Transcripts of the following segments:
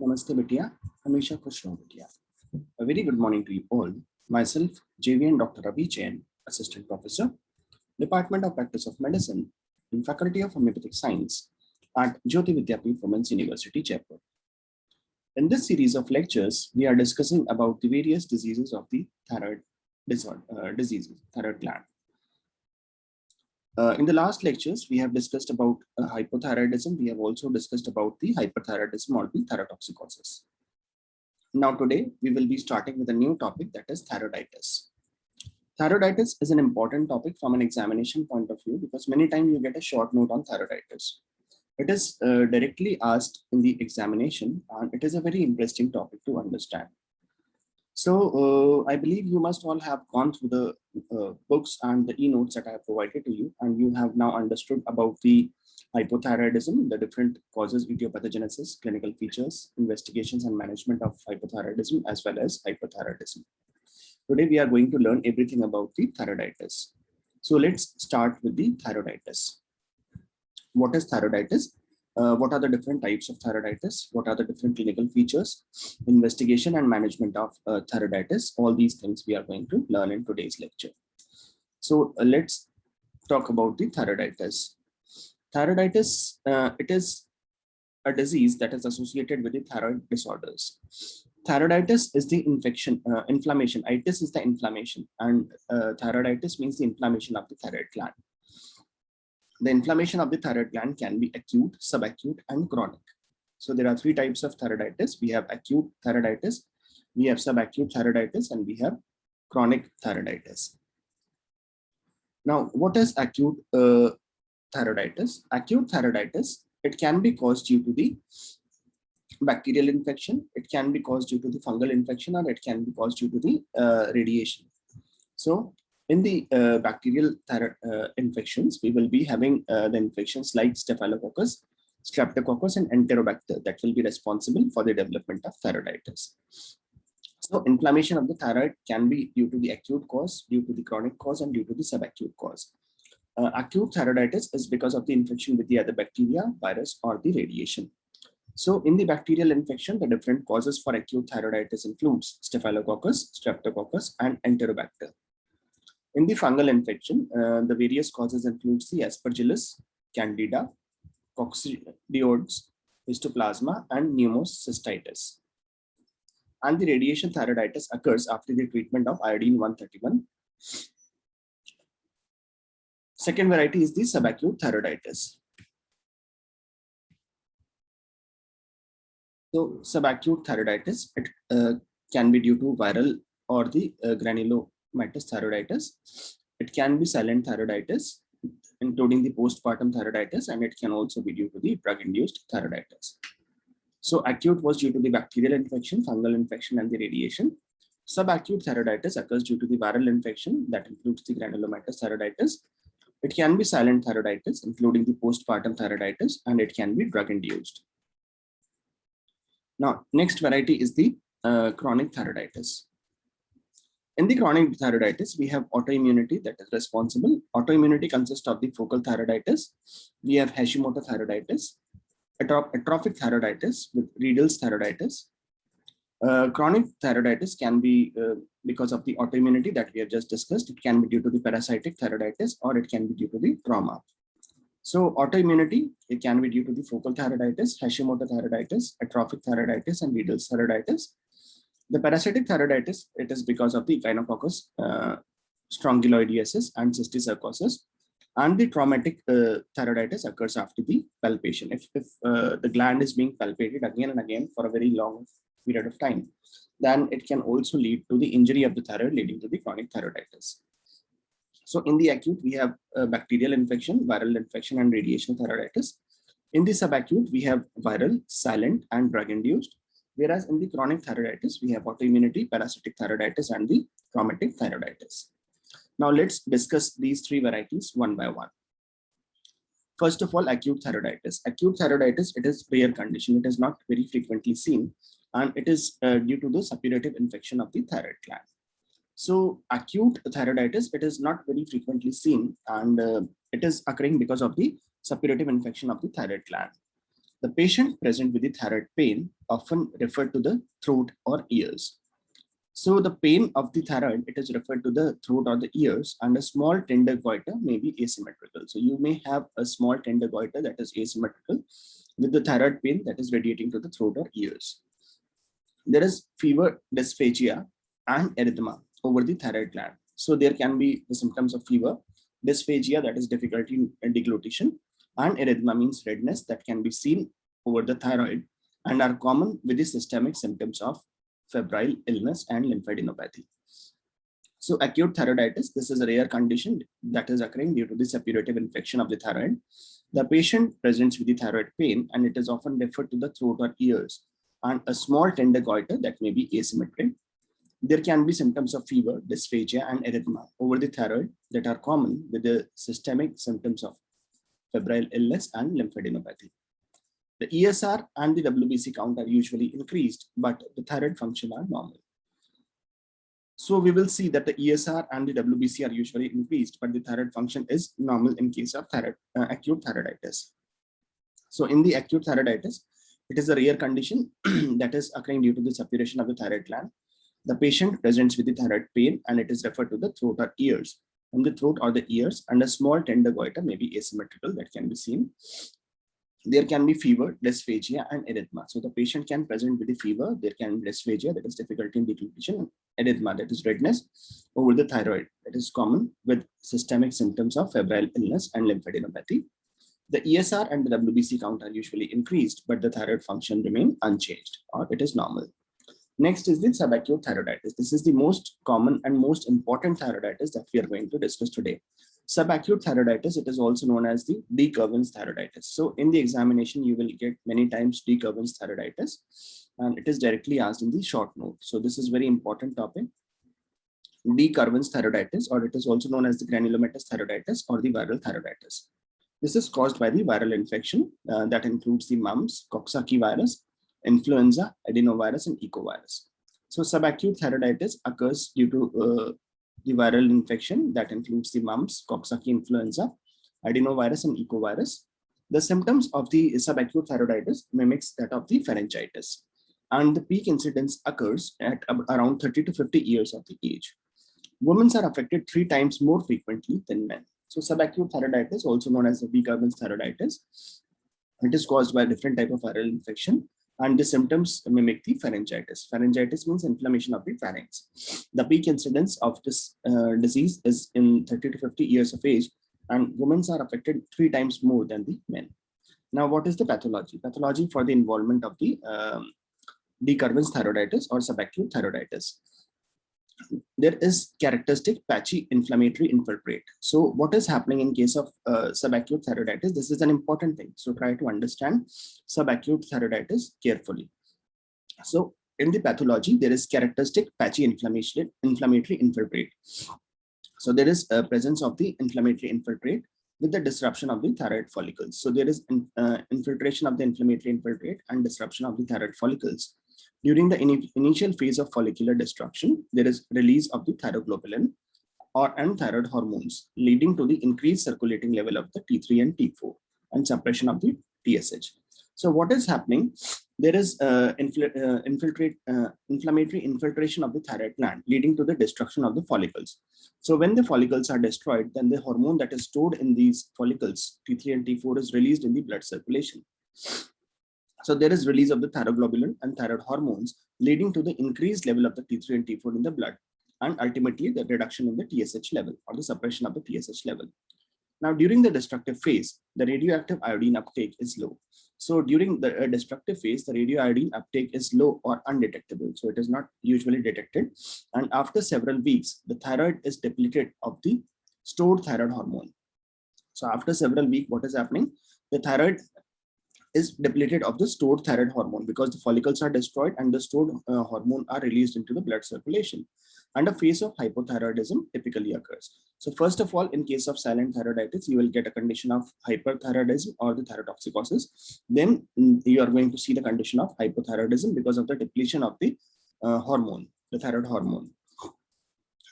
Namaste Bitia, Hamisha खुश रहो बिटिया. A very good morning to you all. Myself, JVN Dr. Ravi Jain, Assistant Professor, Department of Practice of Medicine, in Faculty of Homeopathic Science at Jyoti Vidyapeeth Women's University, Jaipur. In this series of lectures, we are discussing about the various diseases of the thyroid thyroid gland. In the last lectures, we have discussed about hypothyroidism. We have also discussed about the hyperthyroidism or the thyrotoxicosis. Now today, we will be starting with a new topic, that is thyroiditis. Thyroiditis is an important topic from an examination point of view because many times you get a short note on thyroiditis. It is directly asked in the examination, and it is a very interesting topic to understand. So I believe you must all have gone through the books and the e-notes that I have provided to you, and you have now understood about the hypothyroidism, the different causes, etiopathogenesis, clinical features, investigations and management of hypothyroidism, as well as hyperthyroidism. Today we are going to learn everything about the thyroiditis. So let's start with the thyroiditis. What is thyroiditis? What are the different types of thyroiditis? What are the different clinical features, investigation and management of thyroiditis? All these things we are going to learn in today's lecture. So let's talk about the thyroiditis. Thyroiditis, it is a disease that is associated with the thyroid disorders. Thyroiditis is the inflammation. Itis is the inflammation, and thyroiditis means the inflammation of the thyroid gland. The inflammation of the thyroid gland can be acute, subacute, and chronic. So there are three types of thyroiditis. We have acute thyroiditis, we have subacute thyroiditis, and we have chronic thyroiditis. Now, what is acute thyroiditis? Acute thyroiditis, it can be caused due to the bacterial infection, it can be caused due to the fungal infection, or it can be caused due to the radiation. So in the bacterial infections, we will be having the infections like Staphylococcus, Streptococcus, and Enterobacter that will be responsible for the development of thyroiditis. So inflammation of the thyroid can be due to the acute cause, due to the chronic cause, and due to the subacute cause. Acute thyroiditis is because of the infection with the other bacteria, virus, or the radiation. So in the bacterial infection, the different causes for acute thyroiditis includes Staphylococcus, Streptococcus, and Enterobacter. In the fungal infection, the various causes includes the Aspergillus, Candida, Coccidioides, Histoplasma, and Pneumocystitis. And the radiation thyroiditis occurs after the treatment of iodine-131. Second variety is the subacute thyroiditis. So subacute thyroiditis, it can be due to viral or the granulomatous thyroiditis. It can be silent thyroiditis, including the postpartum thyroiditis, and it can also be due to the drug-induced thyroiditis. So acute was due to the bacterial infection, fungal infection, and the radiation. Subacute thyroiditis occurs due to the viral infection that includes the granulomatous thyroiditis. It can be silent thyroiditis, including the postpartum thyroiditis, and it can be drug-induced. Now, next variety is the chronic thyroiditis. In the chronic thyroiditis, we have autoimmunity that is responsible. Autoimmunity consists of the focal thyroiditis. We have Hashimoto thyroiditis, atrophic thyroiditis with Riedel's thyroiditis. Chronic thyroiditis can be because of the autoimmunity that we have just discussed. It can be due to the parasitic thyroiditis, or it can be due to the trauma. So autoimmunity, it can be due to the focal thyroiditis, Hashimoto thyroiditis, atrophic thyroiditis, and Riedel's thyroiditis. The parasitic thyroiditis, it is because of the Echinococcus strongyloidiasis and cysticercosis. And the traumatic thyroiditis occurs after the palpation. If the gland is being palpated again and again for a very long period of time, then it can also lead to the injury of the thyroid, leading to the chronic thyroiditis. So in the acute, we have bacterial infection, viral infection, and radiation thyroiditis. In the subacute, we have viral, silent, and drug-induced. Whereas in the chronic thyroiditis, we have autoimmunity, parasitic thyroiditis, and the traumatic thyroiditis. Now let's discuss these three varieties one by one. First of all, acute thyroiditis. Acute thyroiditis, it is rare condition. It is not very frequently seen, and it is due to the suppurative infection of the thyroid gland. So acute thyroiditis, it is not very frequently seen, and it is occurring because of the suppurative infection of the thyroid gland. The patient present with the thyroid pain often referred to the throat or ears. So the pain of the thyroid, it is referred to the throat or the ears, and a small tender goiter may be asymmetrical. So you may have a small tender goiter that is asymmetrical with the thyroid pain that is radiating to the throat or ears. There is fever, dysphagia, and erythema over the thyroid gland. So there can be the symptoms of fever, dysphagia, that is difficulty in deglutition, and erythema means redness that can be seen over the thyroid and are common with the systemic symptoms of febrile illness and lymphadenopathy. So acute thyroiditis, this is a rare condition that is occurring due to the suppurative infection of the thyroid. The patient presents with the thyroid pain, and it is often referred to the throat or ears, and a small tender goiter that may be asymmetric. There can be symptoms of fever, dysphagia, and erythema over the thyroid that are common with the systemic symptoms of febrile illness and lymphadenopathy. The ESR and the WBC count are usually increased, but the thyroid function are normal. So we will see that the ESR and the WBC are usually increased, but the thyroid function is normal in case of acute thyroiditis. So in the acute thyroiditis, it is a rare condition that is occurring due to the suppuration of the thyroid gland. The patient presents with the thyroid pain, and it is referred to the throat or ears. In the throat or the ears, and a small tender goiter may be asymmetrical that can be seen. There can be fever, dysphagia, and erythema. So the patient can present with the fever. There can be dysphagia, that is difficulty in deglutition, erythema, that is redness over the thyroid, that is common with systemic symptoms of febrile illness and lymphadenopathy. The ESR and the WBC count are usually increased, but the thyroid function remain unchanged, or it is normal. Next is the subacute thyroiditis. This is the most common and most important thyroiditis that we are going to discuss today. Subacute thyroiditis, it is also known as the de Quervain's thyroiditis. So in the examination, you will get many times de Quervain's thyroiditis, and it is directly asked in the short note. So this is very important topic. De Quervain's thyroiditis, or it is also known as the granulomatous thyroiditis or the viral thyroiditis. This is caused by the viral infection that includes the mumps, Coxsackie virus, influenza, adenovirus, and ecovirus. So subacute thyroiditis occurs due to the viral infection that includes the mumps, Coxsackie influenza, adenovirus, and ecovirus. The symptoms of the subacute thyroiditis mimics that of the pharyngitis, and the peak incidence occurs at around 30 to 50 years of the age. Women are affected 3 times more frequently than men. So subacute thyroiditis, also known as the de Quervain's thyroiditis, it is caused by a different type of viral infection, and the symptoms mimic the pharyngitis. Pharyngitis means inflammation of the pharynx. The peak incidence of this disease is in 30 to 50 years of age, and women are affected 3 times more than the men. Now, what is the pathology? Pathology for the involvement of the de Quervain's thyroiditis or subacute thyroiditis. There is characteristic patchy inflammatory infiltrate. So what is happening in case of subacute thyroiditis? This is an important thing. So try to understand subacute thyroiditis carefully. So in the pathology, there is characteristic patchy inflammatory infiltrate. So there is a presence of the inflammatory infiltrate with the disruption of the thyroid follicles. So there is infiltration of the inflammatory infiltrate and disruption of the thyroid follicles. During the initial phase of follicular destruction, there is release of the thyroglobulin and thyroid hormones, leading to the increased circulating level of the T3 and T4 and suppression of the TSH. So what is happening? There is inflammatory infiltration of the thyroid gland, leading to the destruction of the follicles. So when the follicles are destroyed, then the hormone that is stored in these follicles, T3 and T4, is released in the blood circulation. So there is release of the thyroglobulin and thyroid hormones, leading to the increased level of the T3 and T4 in the blood, and ultimately the reduction in the TSH level or the suppression of the TSH level. Now, during the destructive phase, the radioactive iodine uptake is low. So during the destructive phase, the radioiodine uptake is low or undetectable. So it is not usually detected. And after several weeks, the thyroid is depleted of the stored thyroid hormone. So after several weeks, what is happening? The thyroid is depleted of the stored thyroid hormone because the follicles are destroyed and the stored hormone are released into the blood circulation. And a phase of hypothyroidism typically occurs. So first of all, in case of silent thyroiditis, you will get a condition of hyperthyroidism or the thyrotoxicosis. Then you are going to see the condition of hypothyroidism because of the depletion of the hormone, the thyroid hormone,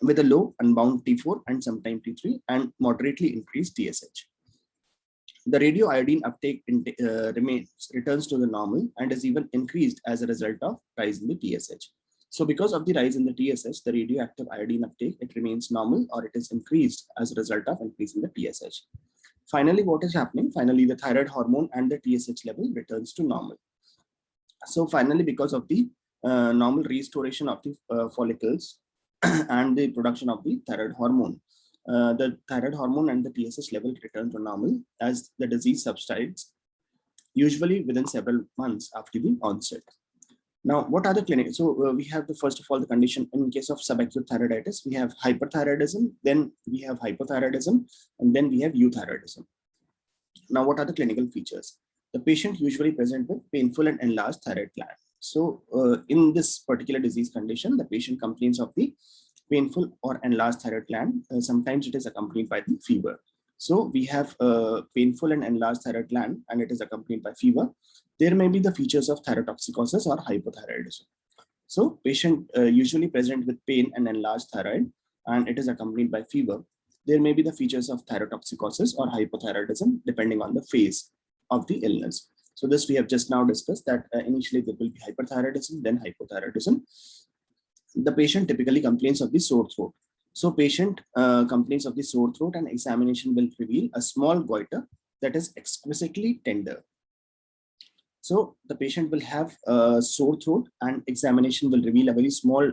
with a low unbound T4 and sometimes T3 and moderately increased TSH. The radioiodine uptake returns to the normal and is even increased as a result of rise in the TSH. So because of the rise in the TSH, the radioactive iodine uptake, it remains normal or it is increased as a result of increase in the TSH. Finally, what is happening? Finally, the thyroid hormone and the TSH level returns to normal. So finally, because of the normal restoration of the follicles and the production of the thyroid hormone, the thyroid hormone and the TSH level return to normal as the disease subsides, usually within several months after the onset. Now, what are the clinics? So we have the first of all the condition in case of subacute thyroiditis, we have hyperthyroidism, then we have hypothyroidism, and then we have euthyroidism. Now, what are the clinical features? The patient usually present with painful and enlarged thyroid gland. So in this particular disease condition, the patient complains of the painful or enlarged thyroid gland. Sometimes it is accompanied by the fever. So we have painful and enlarged thyroid gland and it is accompanied by fever. There may be the features of thyrotoxicosis or hypothyroidism. So patient usually present with pain and enlarged thyroid and it is accompanied by fever. There may be the features of thyrotoxicosis or hypothyroidism depending on the phase of the illness. So this we have just now discussed that initially there will be hyperthyroidism, then hypothyroidism. The patient typically complains of the sore throat. So patient complains of the sore throat and examination will reveal a small goiter that is exquisitely tender. So the patient will have a sore throat and examination will reveal a very small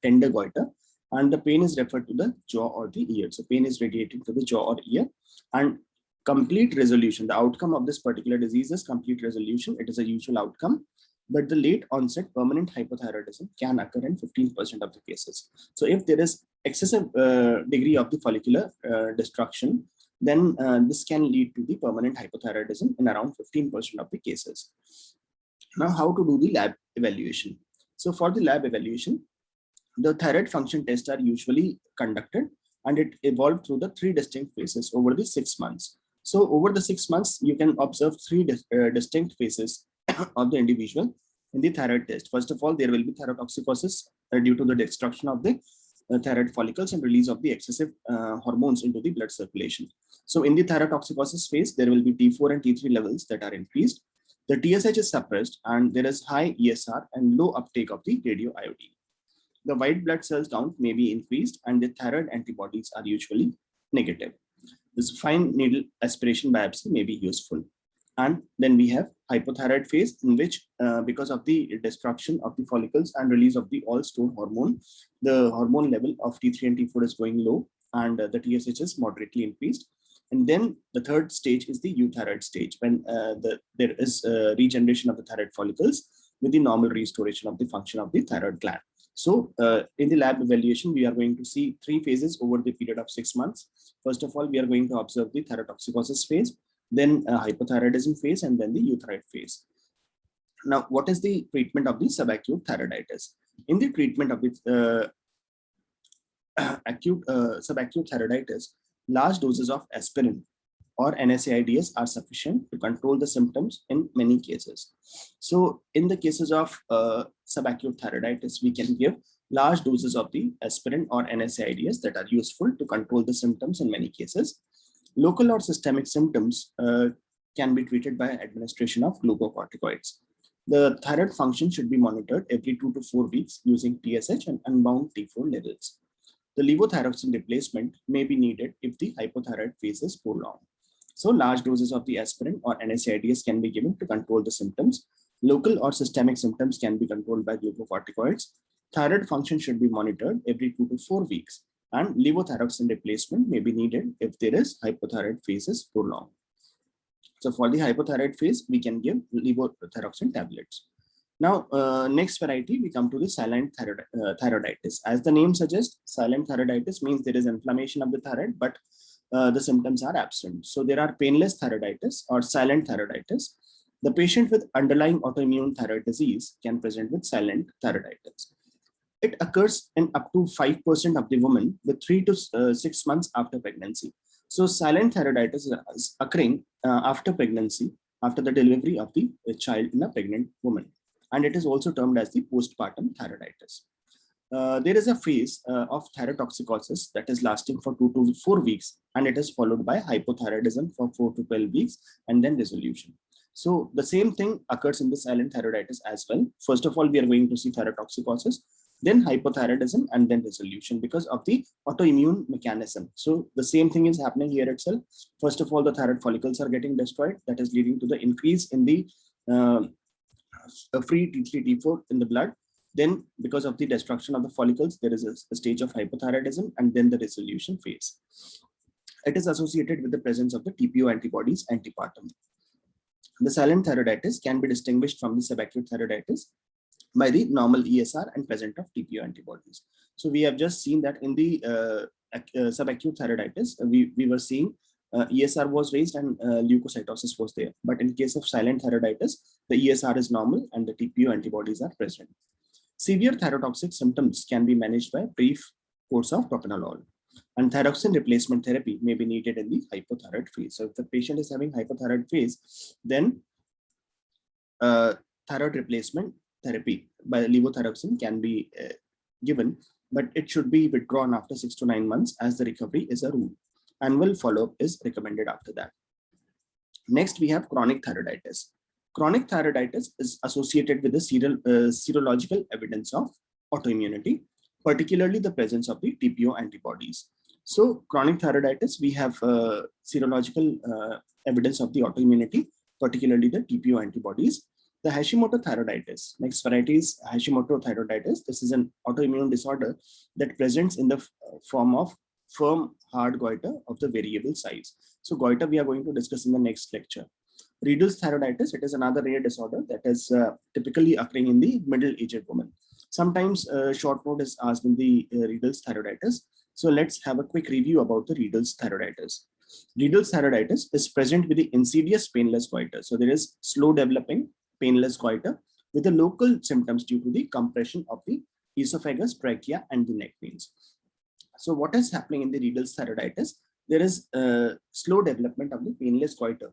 tender goiter and the pain is referred to the jaw or the ear. So pain is radiating to the jaw or ear and complete resolution. The outcome of this particular disease is complete resolution. It is a usual outcome, but the late onset permanent hypothyroidism can occur in 15% of the cases. So if there is excessive degree of the follicular destruction, then this can lead to the permanent hypothyroidism in around 15% of the cases. Now, how to do the lab evaluation? So for the lab evaluation, the thyroid function tests are usually conducted and it evolved through the 3 distinct phases over the 6 months. So over the 6 months, you can observe 3 distinct phases of the individual in the thyroid test. First of all, there will be thyrotoxicosis due to the destruction of the thyroid follicles and release of the excessive hormones into the blood circulation. So in the thyrotoxicosis phase, there will be T4 and T3 levels that are increased. The TSH is suppressed and there is high ESR and low uptake of the radioiodine. The white blood cells count may be increased and the thyroid antibodies are usually negative. This fine needle aspiration biopsy may be useful. And then we have hypothyroid phase in which because of the destruction of the follicles and release of the all stored hormone, the hormone level of T3 and T4 is going low and the TSH is moderately increased. And then the third stage is the euthyroid stage when there is regeneration of the thyroid follicles with the normal restoration of the function of the thyroid gland. So in the lab evaluation, we are going to see 3 phases over the period of 6 months. First of all, we are going to observe the thyrotoxicosis phase, then hypothyroidism phase, and then the euthyroid phase. Now, what is the treatment of the subacute thyroiditis? In the treatment of the subacute thyroiditis, large doses of aspirin or NSAIDs are sufficient to control the symptoms in many cases. So in the cases of subacute thyroiditis, we can give large doses of the aspirin or NSAIDs that are useful to control the symptoms in many cases. Local or systemic symptoms can be treated by administration of glucocorticoids. The thyroid function should be monitored every 2 to 4 weeks using TSH and unbound T4 levels. The levothyroxine replacement may be needed if the hypothyroid phase is prolonged. So large doses of the aspirin or NSAIDs can be given to control the symptoms. Local or systemic symptoms can be controlled by glucocorticoids. Thyroid function should be monitored every 2 to 4 weeks. And levothyroxine replacement may be needed if there is hypothyroid phase is prolonged. So for the hypothyroid phase, we can give levothyroxine tablets. Now, next variety, we come to the silent thyroiditis. As the name suggests, silent thyroiditis means there is inflammation of the thyroid, but the symptoms are absent. So there are painless thyroiditis or silent thyroiditis. The patient with underlying autoimmune thyroid disease can present with silent thyroiditis. It occurs in up to 5% of the women with 3 to 6 months after pregnancy. So silent thyroiditis is occurring after pregnancy, after the delivery of the child in a pregnant woman. And it is also termed as the postpartum thyroiditis. there is a phase of thyrotoxicosis that is lasting for 2 to 4 weeks, and it is followed by hypothyroidism for 4 to 12 weeks, and then resolution. So the same thing occurs in the silent thyroiditis as well. First of all, we are going to see thyrotoxicosis, then hypothyroidism, and then resolution because of the autoimmune mechanism. So the same thing is happening here itself. First of all, the thyroid follicles are getting destroyed. That is leading to the increase in the free T3, T4 in the blood. Then because of the destruction of the follicles, there is a stage of hypothyroidism and then the resolution phase. It is associated with the presence of the TPO antibodies antepartum. The silent thyroiditis can be distinguished from the subacute thyroiditis by the normal ESR and presence of TPO antibodies. So we have just seen that in the subacute thyroiditis, we were seeing ESR was raised and leukocytosis was there. But in case of silent thyroiditis, the ESR is normal and the TPO antibodies are present. Severe thyrotoxic symptoms can be managed by brief course of propranolol. And thyroxine replacement therapy may be needed in the hypothyroid phase. So if the patient is having hypothyroid phase, then thyroid replacement therapy by levothyroxine can be given, but it should be withdrawn after 6 to 9 months as the recovery is a rule. Annual follow-up is recommended after that. Next, we have chronic thyroiditis. Chronic thyroiditis is associated with the serological evidence of autoimmunity, particularly the presence of the TPO antibodies. So chronic thyroiditis, we have serological evidence of the autoimmunity, particularly the TPO antibodies. The Hashimoto thyroiditis, next variety is Hashimoto thyroiditis. This is an autoimmune disorder that presents in the form of firm, hard goiter of the variable size. So goiter we are going to discuss in the next lecture. Riedel's thyroiditis, it is another rare disorder that is typically occurring in the middle-aged woman. Sometimes short note is asked in the Riedel's thyroiditis. So let's have a quick review about the Riedel's thyroiditis. Riedel's thyroiditis is present with the insidious painless goiter. So there is slow developing painless goiter with the local symptoms due to the compression of the esophagus, trachea, and the neck veins. So what is happening in the Riedel's thyroiditis? There is slow development of the painless goiter,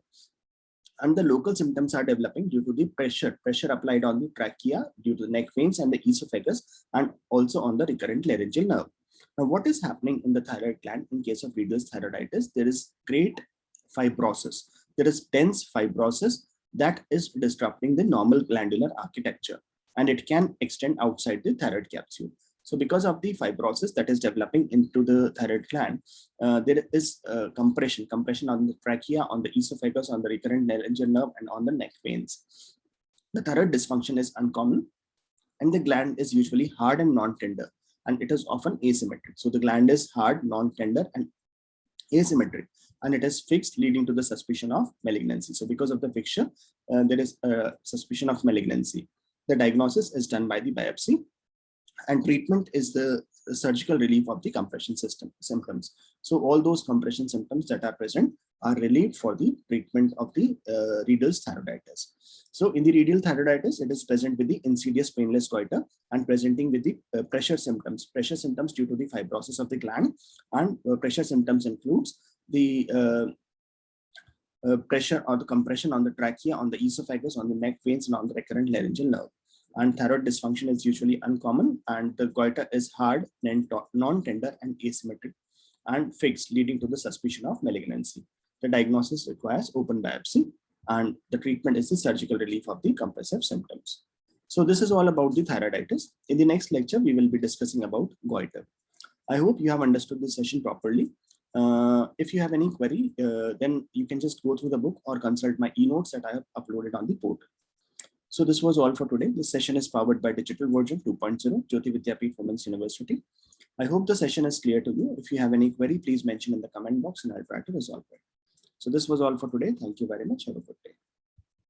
and the local symptoms are developing due to the pressure applied on the trachea, due to the neck veins and the esophagus, and also on the recurrent laryngeal nerve. Now, what is happening in the thyroid gland in case of Riedel's thyroiditis? There is great fibrosis. There is dense fibrosis that is disrupting the normal glandular architecture, and it can extend outside the thyroid capsule. So because of the fibrosis that is developing into the thyroid gland, there is compression on the trachea, on the esophagus, on the recurrent laryngeal nerve, and on the neck veins. The thyroid dysfunction is uncommon, and the gland is usually hard and non-tender, and it is often asymmetric. So the gland is hard, non-tender, and asymmetric, and it is fixed, leading to the suspicion of malignancy. So because of the fixture, there is a suspicion of malignancy. The diagnosis is done by the biopsy, and treatment is the surgical relief of the compression symptoms. So all those compression symptoms that are present are relieved for the treatment of the Riedel's thyroiditis. So in the Riedel thyroiditis, it is present with the insidious painless goiter and presenting with the pressure symptoms due to the fibrosis of the gland, and pressure symptoms includes the pressure or the compression on the trachea, on the esophagus, on the neck veins, and on the recurrent laryngeal nerve. And thyroid dysfunction is usually uncommon, and the goiter is hard, non-tender, and asymmetric, and fixed, leading to the suspicion of malignancy. The diagnosis requires open biopsy, and the treatment is the surgical relief of the compressive symptoms. So this is all about the thyroiditis. In the next lecture, we will be discussing about goiter. I hope you have understood this session properly. If you have any query, then you can just go through the book or consult my e-notes that I have uploaded on the portal. So this was all for today. This session is powered by Digital Version 2.0, Jyoti Vidyapeeth Women's University. I hope the session is clear to you. If you have any query, please mention in the comment box and I'll try to resolve it. So this was all for today. Thank you very much. Have a good day.